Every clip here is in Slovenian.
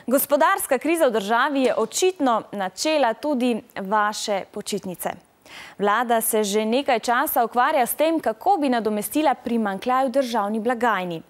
Gospodarska kriza v državi je očitno načela tudi vaše počitnice. Vlada se že nekaj časa ukvarja s tem, kako bi nadomestila primanjkljaj v državni blagajni.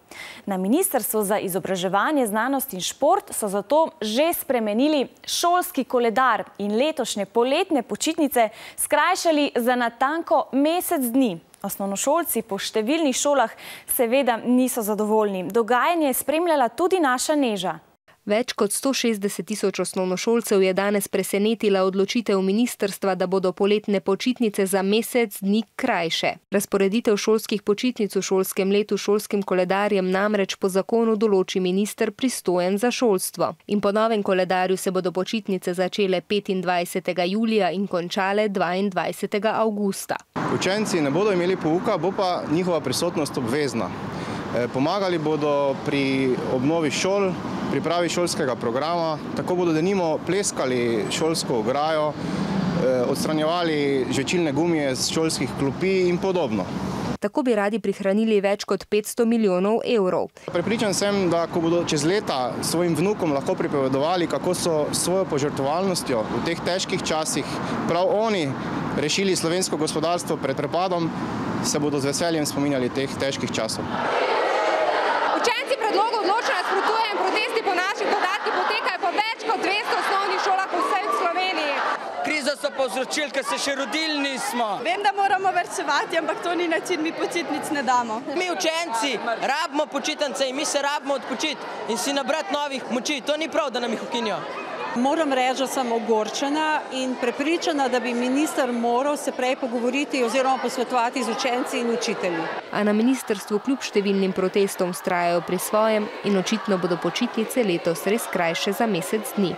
Na Ministrstvu za izobraževanje, znanost in šport so zato že spremenili šolski koledar in letošnje poletne počitnice skrajšali za natanko mesec dni. Osnovnošolci po številnih šolah seveda niso zadovoljni. Dogajanje je spremljala tudi naša Neža. Več kot 160 tisoč osnovnošolcev je danes presenetila odločitev ministrstva, da bodo poletne počitnice za mesec dni krajše. Razporeditev šolskih počitnic v šolskem letu šolskim koledarjem namreč po zakonu določi minister pristojen za šolstvo. In po novem koledarju se bodo počitnice začele 25. julija in končale 22. avgusta. Učenci ne bodo imeli pouka, bo pa njihova prisotnost obvezna. Pomagali bodo pri obnovi šol, pripravi šolskega programa, tako bodo denimo pleskali šolsko ograjo, odstranjevali žvečilne gumije z šolskih klopi in podobno. Tako bi radi prihranili več kot 500 milijonov evrov. Prepričan sem, da ko bodo čez leta svojim vnukom lahko pripovedovali, kako so svojo požrtvovalnostjo v teh težkih časih prav oni rešili slovensko gospodarstvo pred prepadom, se bodo z veseljem spominjali teh težkih časov. Učenci predlogu odločno nasprotujejo in protesti po naših podatkih potekajo po več kot 200 osnovnih šolah po vsej Sloveniji. Krizo so povzročili, ker se še rodili nismo. Vem, da moramo varčevati, ampak to ni način, mi počitnic ne damo. Mi učenci rabimo počitnice in mi se rabimo odpočiti in si nabrati novih moči. To ni prav, da nam jih ukinijo. Moram reči, da sem ogorčena in prepričana, da bi minister moral se prej pogovoriti oziroma posvetovati z učenci in učitelji. A na ministrstvu kljub številnim protestom vztrajajo pri svojem in očitno bodo počitnice letos res krajše za mesec dni.